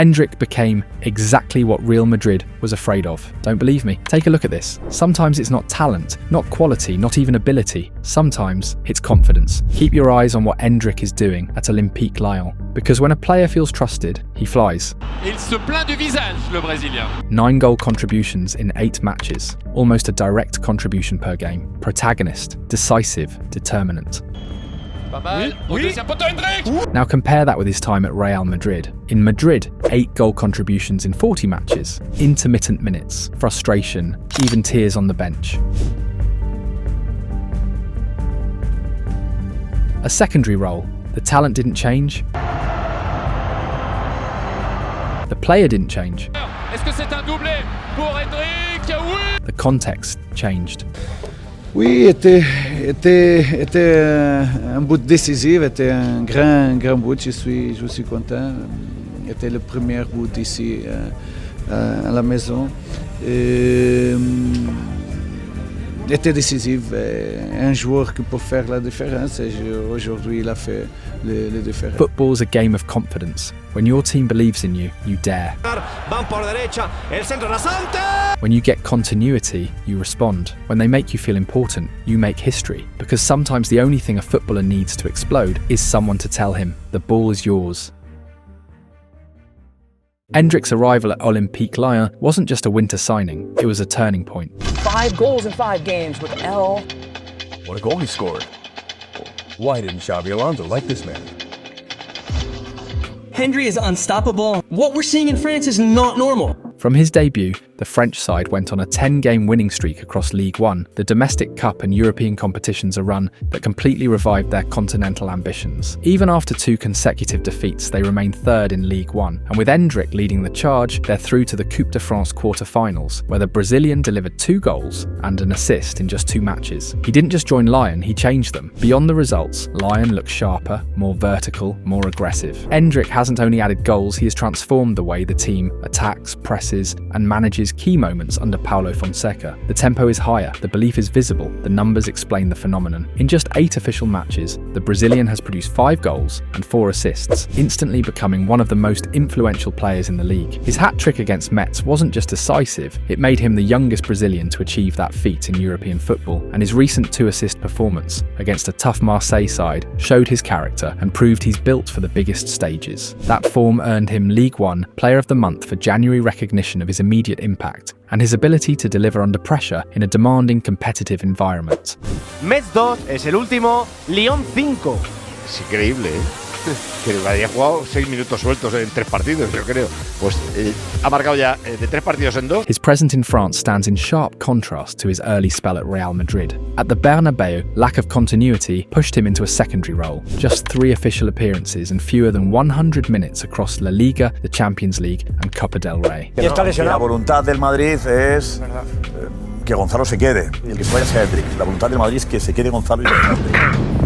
Endrick became exactly what Real Madrid was afraid of. Don't believe me? Take a look at this. Sometimes it's not talent, not quality, not even ability. Sometimes it's confidence. Keep your eyes on what Endrick is doing at Olympique Lyon, because when a player feels trusted, he flies. Il se plaint du visage, le Brésilien. 9 goal contributions in 8 matches, almost a direct contribution per game. Protagonist, decisive, determinant. Pas mal. Deuxième poteau, Endrick. Now compare that with his time at Real Madrid. In Madrid, 8 goal contributions in 40 matches, intermittent minutes, frustration, even tears on the bench. A secondary role. The talent didn't change. The player didn't change. Est-ce que c'est un doublé pour Endrick? Oui. The context changed. Oui, était un but décisif, était un grand but, je suis content. C'était le premier but ici à la maison. Était décisif, un joueur qui peut faire la différence et aujourd'hui il a fait la différence. Football's a game of confidence. When your team believes in you, you dare. Van por derecha, el centro rasante. When you get continuity, you respond. When they make you feel important, you make history. Because sometimes the only thing a footballer needs to explode is someone to tell him, the ball is yours. Endrick's arrival at Olympique Lyon wasn't just a winter signing, it was a turning point. 5 goals in 5 games with L. What a goal he scored. Why didn't Xabi Alonso like this man? Hendry is unstoppable. What we're seeing in France is not normal. From his debut, the French side went on a 10-game winning streak across Ligue 1, the domestic cup and European competitions a run that completely revived their continental ambitions. Even after 2 consecutive defeats, they remained third in Ligue 1, and with Endrick leading the charge, they're through to the Coupe de France quarter-finals, where the Brazilian delivered 2 goals and an assist in just 2 matches. He didn't just join Lyon, he changed them. Beyond the results, Lyon looked sharper, more vertical, more aggressive. Endrick hasn't only added goals, he has transformed the way the team attacks, presses, and manages key moments under Paulo Fonseca. The tempo is higher, the belief is visible, the numbers explain the phenomenon. In just 8 official matches, the Brazilian has produced 5 goals and 4 assists, instantly becoming one of the most influential players in the league. His hat-trick against Metz wasn't just decisive, it made him the youngest Brazilian to achieve that feat in European football, and his recent 2-assist performance against a tough Marseille side showed his character and proved he's built for the biggest stages. That form earned him Ligue 1 Player of the Month for January recognition of his immediate impact and his ability to deliver under pressure in a demanding competitive environment. Metz 2 es el último, Lyon 5. Es increíble, ¿eh? Que haya jugado 6 minutos sueltos en 3 partidos, yo creo. Pues ha marcado ya de 3 partidos en 2. His presence in France stands in sharp contrast to his early spell at Real Madrid. At the Bernabeu, lack of continuity pushed him into a secondary role. Just 3 official appearances and fewer than 100 minutes across La Liga, the Champions League and Copa del Rey. La voluntad del Madrid es que Gonzalo se quede y el que se vaya sea Endrick. La voluntad del Madrid es que se quede Gonzalo y se vaya Endrick.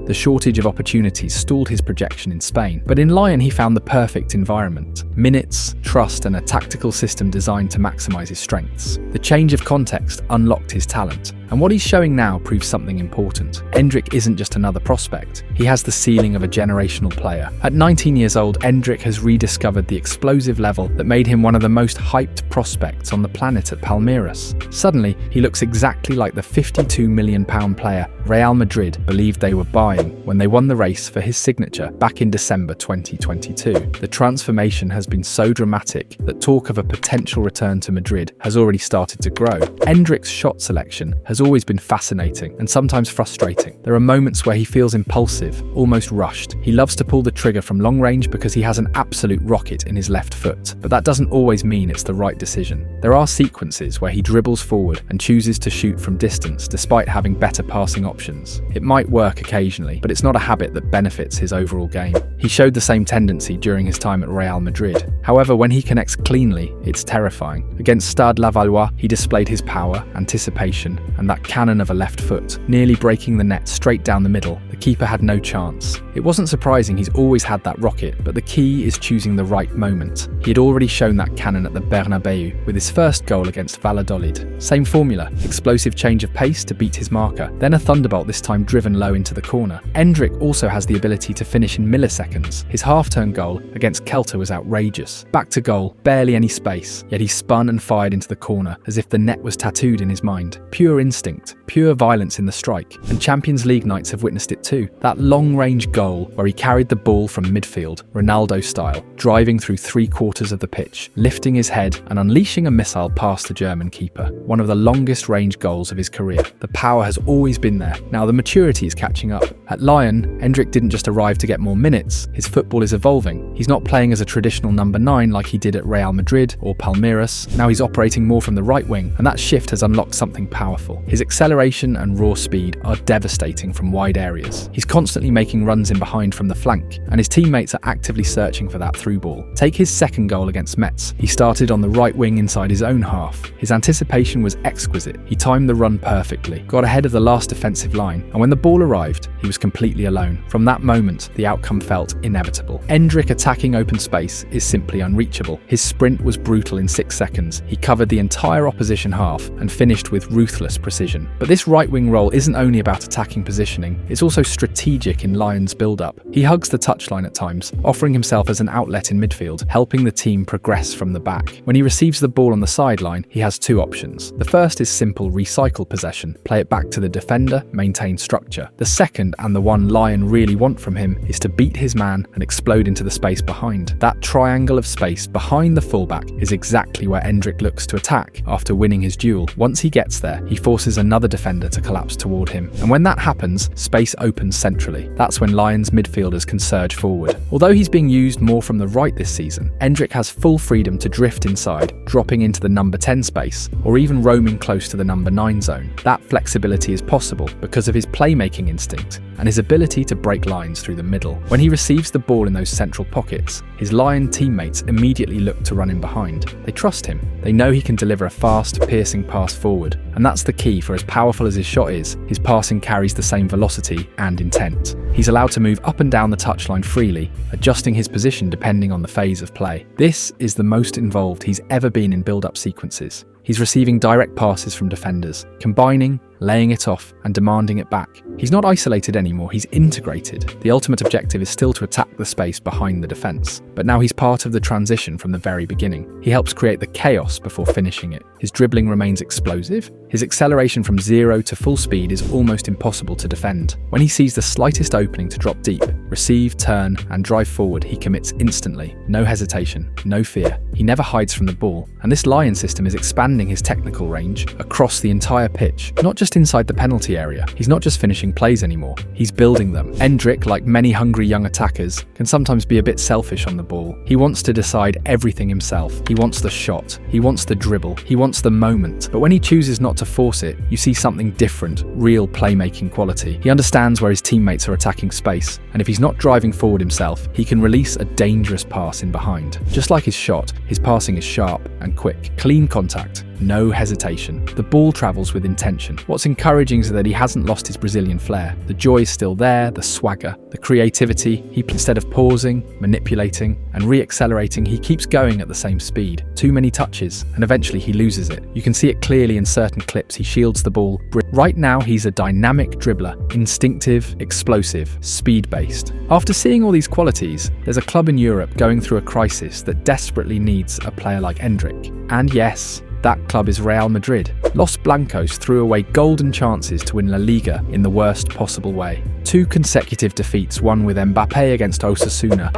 The shortage of opportunities stalled his projection in Spain, but in Lyon he found the perfect environment. Minutes, trust and a tactical system designed to maximise his strengths. The change of context unlocked his talent, and what he's showing now proves something important. Endrick isn't just another prospect, he has the ceiling of a generational player. At 19 years old, Endrick has rediscovered the explosive level that made him one of the most hyped prospects on the planet at Palmeiras. Suddenly, he looks exactly like the £52 million player Real Madrid believed they were buying when they won the race for his signature back in December 2022. The transformation has been so dramatic that talk of a potential return to Madrid has already started to grow. Endrick's shot selection has always been fascinating and sometimes frustrating. There are moments where he feels impulsive, almost rushed. He loves to pull the trigger from long range because he has an absolute rocket in his left foot, but that doesn't always mean it's the right decision. There are sequences where he dribbles forward and chooses to shoot from distance despite having better passing options. It might work occasionally, but it's not a habit that benefits his overall game. He showed the same tendency during his time at Real Madrid. However, when he connects cleanly, it's terrifying. Against Stade Lavallois, he displayed his power, anticipation, and and that cannon of a left foot, nearly breaking the net straight down the middle. The keeper had no chance. It wasn't surprising, he's always had that rocket, but the key is choosing the right moment. He had already shown that cannon at the Bernabeu with his first goal against Valladolid. Same formula, explosive change of pace to beat his marker, then a thunderbolt, this time driven low into the corner. Endrick also has the ability to finish in milliseconds. His half-turn goal against Celta was outrageous. Back to goal, barely any space, yet he spun and fired into the corner as if the net was tattooed in his mind. Pure instinct, pure violence in the strike, and Champions League nights have witnessed it too. That long-range goal where he carried the ball from midfield, Ronaldo style, driving through 3/4 of the pitch, lifting his head and unleashing a missile past the German keeper. One of the longest range goals of his career. The power has always been there. Now the maturity is catching up. At Lyon, Endrick didn't just arrive to get more minutes, his football is evolving. He's not playing as a traditional number 9 like he did at Real Madrid or Palmeiras. Now he's operating more from the right wing, and that shift has unlocked something powerful. His acceleration and raw speed are devastating from wide areas. He's constantly making runs in behind from the flank, and his teammates are actively searching for that through ball. Take his second goal against Metz. He started on the right wing inside his own half. His anticipation was exquisite. He timed the run perfectly, got ahead of the last defensive line, and when the ball arrived, he was completely alone. From that moment, the outcome felt inevitable. Endrick attacking open space is simply unreachable. His sprint was brutal in 6 seconds. He covered the entire opposition half and finished with ruthless precision. But this right wing role isn't only about attacking positioning, it's also strategic in Lyon's build-up. He hugs the touchline at times, offering himself as an outlet in midfield, helping the team progress from the back. When he receives the ball on the sideline, he has two options. The first is simple recycle possession, play it back to the defender, maintain structure. The second, and the one Lyon really want from him, is to beat his man and explode into the space behind. That triangle of space behind the fullback is exactly where Endrick looks to attack after winning his duel. Once he gets there, he forces another defender to collapse toward him. And when that happens, space opens centrally. That's when Lyon's midfielders can surge forward. Although he's being used more from the right this season, Endrick has full freedom to drift inside, dropping into the number 10 space, or even roaming close to the number 9 zone. That flexibility is possible because of his playmaking instinct and his ability to break lines through the middle. When he receives the ball in those central pockets, his Lyon teammates immediately look to run in behind. They trust him. They know he can deliver a fast, piercing pass forward. And that's the key, for as powerful as his shot is, his passing carries the same velocity and intent. He's allowed to move up and down the touchline freely, adjusting his position depending on the phase of play. This is the most involved he's ever been in build-up sequences. He's receiving direct passes from defenders, combining, laying it off, and demanding it back. He's not isolated anymore, he's integrated. The ultimate objective is still to attack the space behind the defence, but now he's part of the transition from the very beginning. He helps create the chaos before finishing it. His dribbling remains explosive. His acceleration from 0 to full speed is almost impossible to defend. When he sees the slightest opening to drop deep, receive, turn, and drive forward, he commits instantly. No hesitation, no fear. He never hides from the ball, and this Lyon system is expanding his technical range across the entire pitch, not just inside the penalty area. He's not just finishing plays anymore, he's building them. Endrick, like many hungry young attackers, can sometimes be a bit selfish on the ball. He wants to decide everything himself. He wants the shot, he wants the dribble, he wants the moment. But when he chooses not to force it, you see something different, real playmaking quality. He understands where his teammates are attacking space, and if he's not driving forward himself, he can release a dangerous pass in behind. Just like his shot, his passing is sharp and quick. Clean contact, no hesitation. The ball travels with intention. What's encouraging is that he hasn't lost his Brazilian flair. The joy is still there, the swagger, the creativity. Instead of pausing, manipulating, and re-accelerating, he keeps going at the same speed. Too many touches, and eventually he loses it. You can see it clearly in certain clips. He shields the ball. Right now, he's a dynamic dribbler, instinctive, explosive, speed-based. After seeing all these qualities, there's a club in Europe going through a crisis that desperately needs a player like Endrick. And yes, that club is Real Madrid. Los Blancos threw away golden chances to win La Liga in the worst possible way. 2 consecutive defeats, one with Mbappé against Osasuna,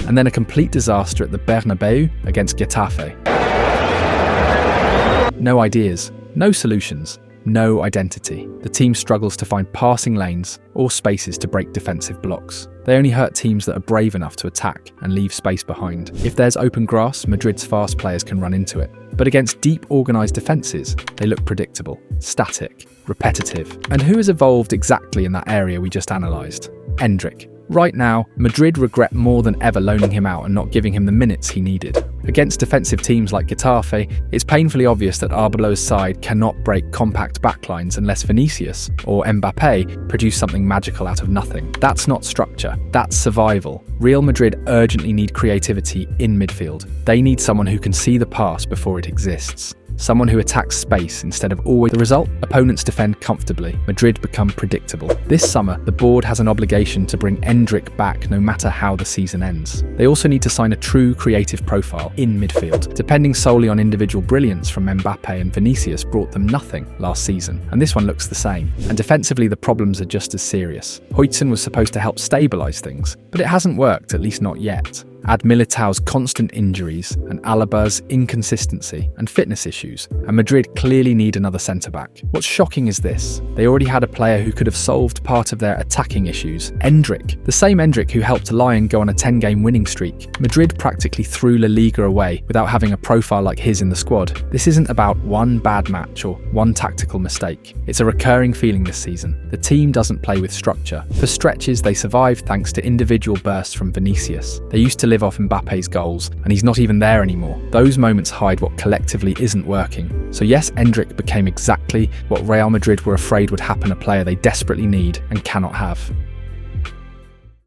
and then a complete disaster at the Bernabeu against Getafe. No ideas, no solutions, no identity. The team struggles to find passing lanes or spaces to break defensive blocks. They only hurt teams that are brave enough to attack and leave space behind. If there's open grass, Madrid's fast players can run into it. But against deep, organised defences, they look predictable, static, repetitive. And who has evolved exactly in that area we just analysed? Endrick. Right now, Madrid regret more than ever loaning him out and not giving him the minutes he needed. Against defensive teams like Getafe, it's painfully obvious that Arbeloa's side cannot break compact backlines unless Vinicius or Mbappe produce something magical out of nothing. That's not structure, that's survival. Real Madrid urgently need creativity in midfield. They need someone who can see the pass before it exists. Someone who attacks space instead of always. The result? Opponents defend comfortably. Madrid become predictable. This summer, the board has an obligation to bring Endrick back no matter how the season ends. They also need to sign a true creative profile in midfield. Depending solely on individual brilliance from Mbappe and Vinicius brought them nothing last season, and this one looks the same. And defensively, the problems are just as serious. Huijsen was supposed to help stabilise things, but it hasn't worked, at least not yet. Add Militao's constant injuries and Alaba's inconsistency and fitness issues, and Madrid clearly need another centre-back. What's shocking is this. They already had a player who could have solved part of their attacking issues, Endrick. The same Endrick who helped Lyon go on a 10-game winning streak. Madrid practically threw La Liga away without having a profile like his in the squad. This isn't about one bad match or one tactical mistake. It's a recurring feeling this season. The team doesn't play with structure. For stretches, they survived thanks to individual bursts from Vinicius. They used to live off Mbappe's goals, and he's not even there anymore. Those moments hide what collectively isn't working. So yes, Endrick became exactly what Real Madrid were afraid would happen, a player they desperately need and cannot have.